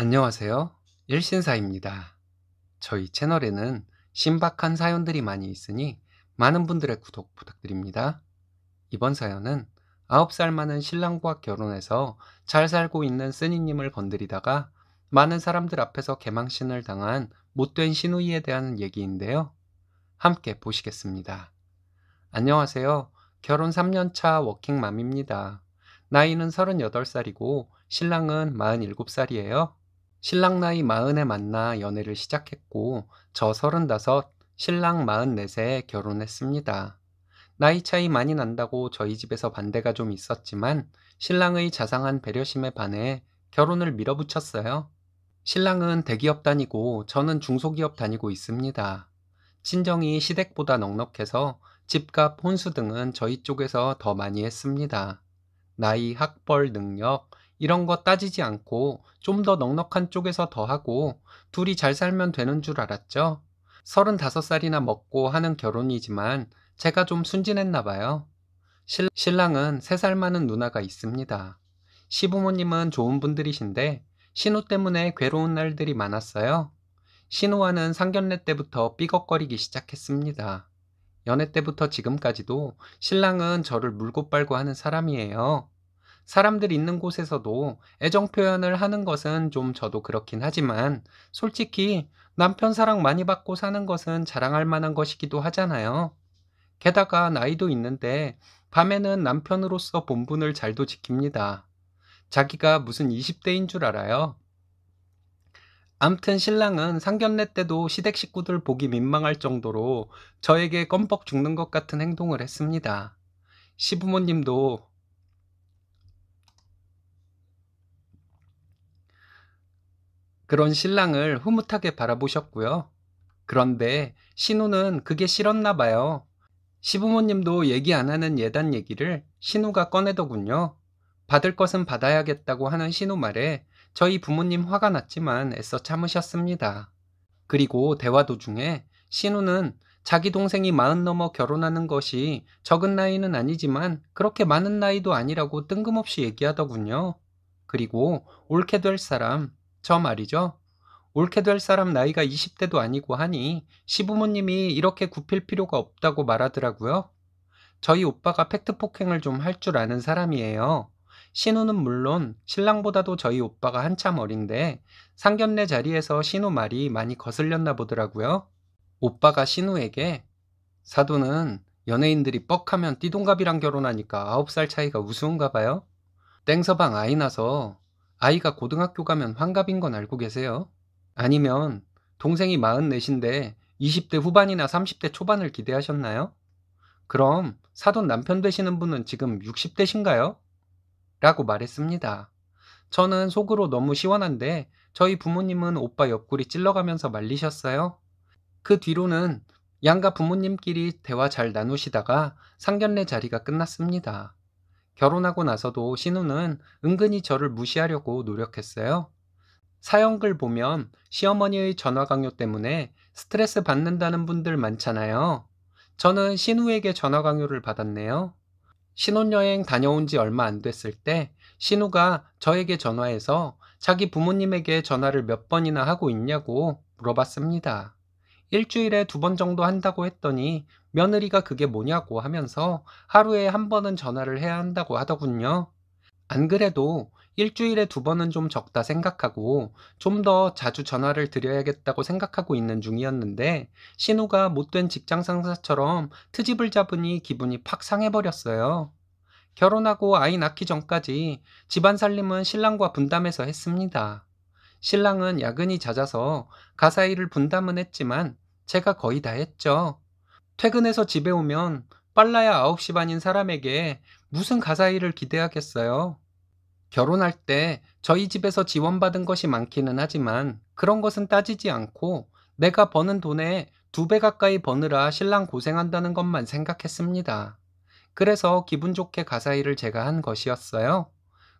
안녕하세요. 일신사입니다. 저희 채널에는 신박한 사연들이 많이 있으니 많은 분들의 구독 부탁드립니다. 이번 사연은 9살 많은 신랑과 결혼해서 잘 살고 있는 쓰니님을 건드리다가 많은 사람들 앞에서 개망신을 당한 못된 시누이에 대한 얘기인데요. 함께 보시겠습니다. 안녕하세요. 결혼 3년 차 워킹맘입니다. 나이는 38살이고 신랑은 47살이에요. 신랑 나이 40에 만나 연애를 시작했고 저 35, 신랑 44에 결혼했습니다. 나이 차이 많이 난다고 저희 집에서 반대가 좀 있었지만 신랑의 자상한 배려심에 반해 결혼을 밀어붙였어요. 신랑은 대기업 다니고 저는 중소기업 다니고 있습니다. 친정이 시댁보다 넉넉해서 집값, 혼수 등은 저희 쪽에서 더 많이 했습니다. 나이, 학벌, 능력 이런 거 따지지 않고 좀 더 넉넉한 쪽에서 더 하고 둘이 잘 살면 되는 줄 알았죠. 35살이나 먹고 하는 결혼이지만 제가 좀 순진했나 봐요. 신랑은 3살 많은 누나가 있습니다. 시부모님은 좋은 분들이신데 신우 때문에 괴로운 날들이 많았어요. 신우와는 상견례 때부터 삐걱거리기 시작했습니다. 연애 때부터 지금까지도 신랑은 저를 물고 빨고 하는 사람이에요. 사람들 있는 곳에서도 애정 표현을 하는 것은 좀 저도 그렇긴 하지만 솔직히 남편 사랑 많이 받고 사는 것은 자랑할 만한 것이기도 하잖아요. 게다가 나이도 있는데 밤에는 남편으로서 본분을 잘도 지킵니다. 자기가 무슨 20대인 줄 알아요. 암튼 신랑은 상견례 때도 시댁 식구들 보기 민망할 정도로 저에게 껌뻑 죽는 것 같은 행동을 했습니다. 시부모님도 그런 신랑을 흐뭇하게 바라보셨고요. 그런데 신우는 그게 싫었나 봐요. 시부모님도 얘기 안 하는 예단 얘기를 신우가 꺼내더군요. 받을 것은 받아야겠다고 하는 신우 말에 저희 부모님 화가 났지만 애써 참으셨습니다. 그리고 대화 도중에 신우는 자기 동생이 40 넘어 결혼하는 것이 적은 나이는 아니지만 그렇게 많은 나이도 아니라고 뜬금없이 얘기하더군요. 그리고 옳게 될 사람, 저 말이죠. 옳게 될 사람 나이가 20대도 아니고 하니 시부모님이 이렇게 굽힐 필요가 없다고 말하더라고요. 저희 오빠가 팩트 폭행을 좀 할 줄 아는 사람이에요. 신우는 물론 신랑보다도 저희 오빠가 한참 어린데 상견례 자리에서 신우 말이 많이 거슬렸나 보더라고요. 오빠가 신우에게 사돈은 연예인들이 뻑하면 띠동갑이랑 결혼하니까 9살 차이가 우스운가 봐요. 땡서방 아이 나서 아이가 고등학교 가면 환갑인 건 알고 계세요? 아니면 동생이 44인데 20대 후반이나 30대 초반을 기대하셨나요? 그럼 사돈 남편 되시는 분은 지금 60대신가요? 라고 말했습니다. 저는 속으로 너무 시원한데 저희 부모님은 오빠 옆구리 찔러가면서 말리셨어요. 그 뒤로는 양가 부모님끼리 대화 잘 나누시다가 상견례 자리가 끝났습니다. 결혼하고 나서도 신우는 은근히 저를 무시하려고 노력했어요. 사연글 보면 시어머니의 전화 강요 때문에 스트레스 받는다는 분들 많잖아요. 저는 신우에게 전화 강요를 받았네요. 신혼여행 다녀온 지 얼마 안 됐을 때 신우가 저에게 전화해서 자기 부모님에게 전화를 몇 번이나 하고 있냐고 물어봤습니다. 일주일에 2번 정도 한다고 했더니 며느리가 그게 뭐냐고 하면서 하루에 1번은 전화를 해야 한다고 하더군요. 안 그래도 일주일에 2번은 좀 적다 생각하고 좀 더 자주 전화를 드려야겠다고 생각하고 있는 중이었는데 신우가 못된 직장 상사처럼 트집을 잡으니 기분이 팍 상해버렸어요. 결혼하고 아이 낳기 전까지 집안 살림은 신랑과 분담해서 했습니다. 신랑은 야근이 잦아서 가사 일을 분담은 했지만 제가 거의 다 했죠. 퇴근해서 집에 오면 빨라야 9시 반인 사람에게 무슨 가사 일을 기대하겠어요. 결혼할 때 저희 집에서 지원받은 것이 많기는 하지만 그런 것은 따지지 않고 내가 버는 돈의 2배 가까이 버느라 신랑 고생한다는 것만 생각했습니다. 그래서 기분 좋게 가사 일을 제가 한 것이었어요.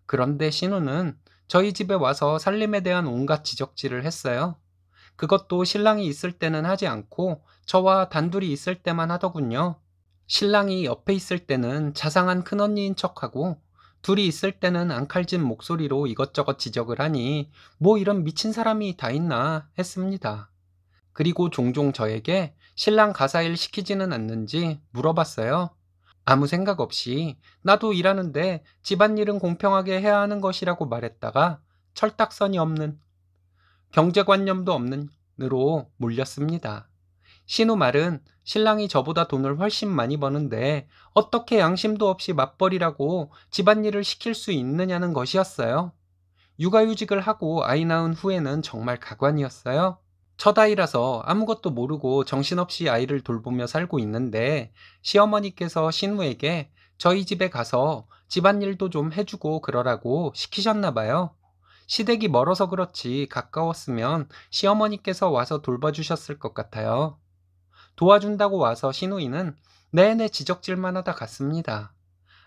그런데 신우는 저희 집에 와서 살림에 대한 온갖 지적질을 했어요. 그것도 신랑이 있을 때는 하지 않고 저와 단둘이 있을 때만 하더군요. 신랑이 옆에 있을 때는 자상한 큰언니인 척하고 둘이 있을 때는 앙칼진 목소리로 이것저것 지적을 하니 뭐 이런 미친 사람이 다 있나 했습니다. 그리고 종종 저에게 신랑 가사일 시키지는 않는지 물어봤어요. 아무 생각 없이 나도 일하는데 집안일은 공평하게 해야 하는 것이라고 말했다가 철딱선이 없는, 경제관념도 없는 으로 몰렸습니다. 신우 말은 신랑이 저보다 돈을 훨씬 많이 버는데 어떻게 양심도 없이 맞벌이라고 집안일을 시킬 수 있느냐는 것이었어요. 육아휴직을 하고 아이 낳은 후에는 정말 가관이었어요. 첫 아이라서 아무것도 모르고 정신없이 아이를 돌보며 살고 있는데 시어머니께서 신우에게 저희 집에 가서 집안일도 좀 해주고 그러라고 시키셨나 봐요. 시댁이 멀어서 그렇지 가까웠으면 시어머니께서 와서 돌봐주셨을 것 같아요. 도와준다고 와서 신우이는 내내 지적질만 하다 갔습니다.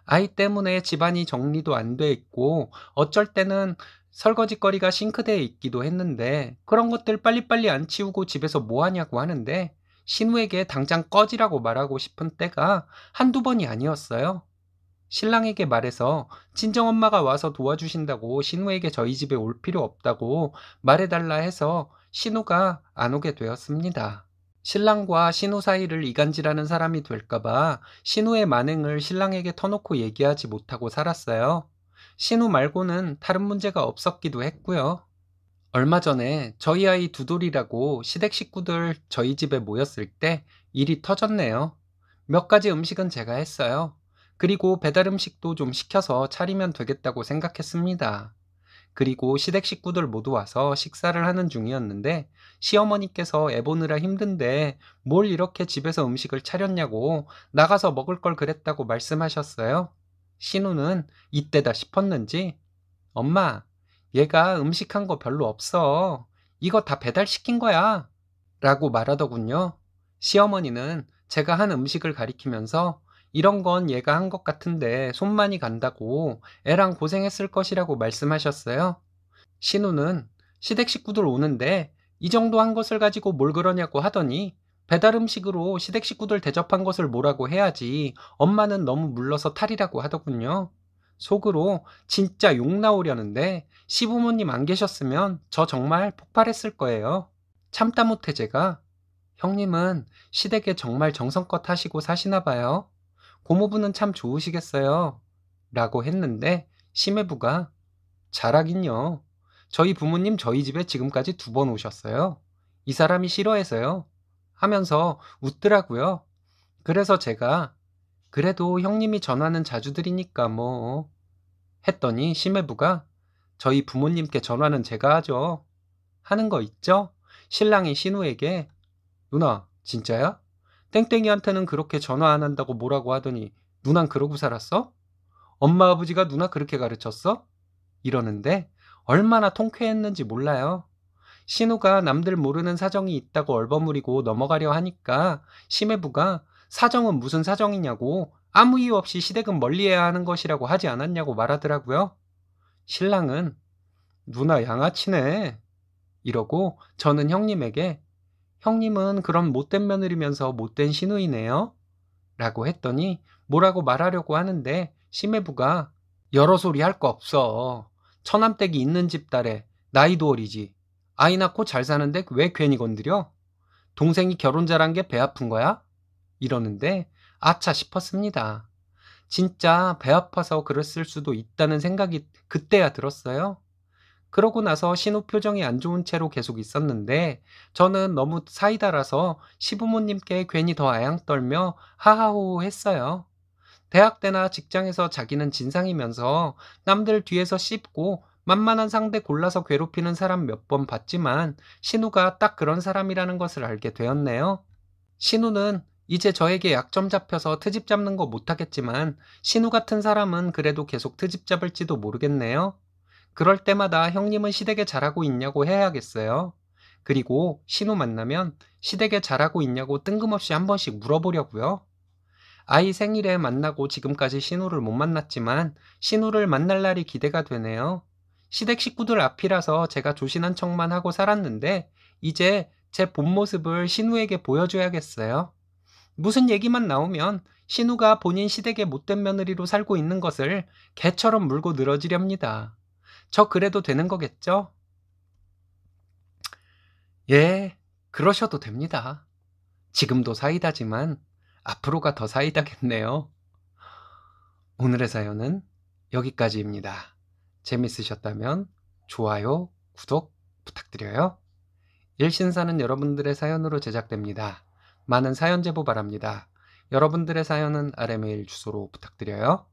아이 때문에 집안이 정리도 안 돼 있고 어쩔 때는 설거지거리가 싱크대에 있기도 했는데 그런 것들 빨리빨리 안 치우고 집에서 뭐 하냐고 하는데 신우에게 당장 꺼지라고 말하고 싶은 때가 한두 번이 아니었어요. 신랑에게 말해서 친정엄마가 와서 도와주신다고 신우에게 저희 집에 올 필요 없다고 말해달라 해서 신우가 안 오게 되었습니다. 신랑과 신우 사이를 이간질하는 사람이 될까봐 신우의 만행을 신랑에게 터놓고 얘기하지 못하고 살았어요. 신우 말고는 다른 문제가 없었기도 했고요. 얼마 전에 저희 아이 두돌이라고 시댁 식구들 저희 집에 모였을 때 일이 터졌네요. 몇 가지 음식은 제가 했어요. 그리고 배달 음식도 좀 시켜서 차리면 되겠다고 생각했습니다. 그리고 시댁 식구들 모두 와서 식사를 하는 중이었는데 시어머니께서 애 보느라 힘든데 뭘 이렇게 집에서 음식을 차렸냐고 나가서 먹을 걸 그랬다고 말씀하셨어요. 신우는 이때다 싶었는지 엄마, 얘가 음식한 거 별로 없어. 이거 다 배달시킨 거야. 라고 말하더군요. 시어머니는 제가 한 음식을 가리키면서 이런 건 얘가 한 것 같은데 손 많이 간다고 애랑 고생했을 것이라고 말씀하셨어요. 신우는 시댁 식구들 오는데 이 정도 한 것을 가지고 뭘 그러냐고 하더니 배달 음식으로 시댁 식구들 대접한 것을 뭐라고 해야지 엄마는 너무 물러서 탈이라고 하더군요. 속으로 진짜 욕 나오려는데 시부모님 안 계셨으면 저 정말 폭발했을 거예요. 참다 못해 제가 형님은 시댁에 정말 정성껏 하시고 사시나 봐요. 고모부는 참 좋으시겠어요. 라고 했는데 심해부가 잘하긴요. 저희 부모님 저희 집에 지금까지 2번 오셨어요. 이 사람이 싫어해서요. 하면서 웃더라고요. 그래서 제가 그래도 형님이 전화는 자주 드리니까 뭐 했더니 심해부가 저희 부모님께 전화는 제가 하죠. 하는 거 있죠? 신랑이 신우에게 누나 진짜야? 땡땡이한테는 그렇게 전화 안 한다고 뭐라고 하더니 누난 그러고 살았어? 엄마 아버지가 누나 그렇게 가르쳤어? 이러는데 얼마나 통쾌했는지 몰라요. 신우가 남들 모르는 사정이 있다고 얼버무리고 넘어가려 하니까 심해부가 사정은 무슨 사정이냐고 아무 이유 없이 시댁은 멀리해야 하는 것이라고 하지 않았냐고 말하더라고요. 신랑은 누나 양아치네 이러고 저는 형님에게 형님은 그런 못된 며느리면서 못된 시누이네요 라고 했더니 뭐라고 말하려고 하는데 심해부가 여러 소리 할 거 없어. 처남댁이 있는 집 딸에 나이도 어리지. 아이 낳고 잘 사는데 왜 괜히 건드려? 동생이 결혼 잘한 게 배 아픈 거야? 이러는데 아차 싶었습니다. 진짜 배 아파서 그랬을 수도 있다는 생각이 그때야 들었어요. 그러고 나서 신우 표정이 안 좋은 채로 계속 있었는데 저는 너무 사이다라서 시부모님께 괜히 더 아양 떨며 하하호호 했어요. 대학 때나 직장에서 자기는 진상이면서 남들 뒤에서 씹고 만만한 상대 골라서 괴롭히는 사람 몇 번 봤지만 신우가 딱 그런 사람이라는 것을 알게 되었네요. 신우는 이제 저에게 약점 잡혀서 트집 잡는 거 못하겠지만 신우 같은 사람은 그래도 계속 트집 잡을지도 모르겠네요. 그럴 때마다 형님은 시댁에 잘하고 있냐고 해야겠어요. 그리고 신우 만나면 시댁에 잘하고 있냐고 뜬금없이 한 번씩 물어보려고요. 아이 생일에 만나고 지금까지 신우를 못 만났지만 신우를 만날 날이 기대가 되네요. 시댁 식구들 앞이라서 제가 조신한 척만 하고 살았는데 이제 제 본 모습을 신우에게 보여줘야겠어요. 무슨 얘기만 나오면 신우가 본인 시댁의 못된 며느리로 살고 있는 것을 개처럼 물고 늘어지렵니다. 저 그래도 되는 거겠죠? 예, 그러셔도 됩니다. 지금도 사이다지만 앞으로가 더 사이다겠네요. 오늘의 사연은 여기까지입니다. 재밌으셨다면 좋아요, 구독 부탁드려요. 일신사는 여러분들의 사연으로 제작됩니다. 많은 사연 제보 바랍니다. 여러분들의 사연은 아래 메일 주소로 부탁드려요.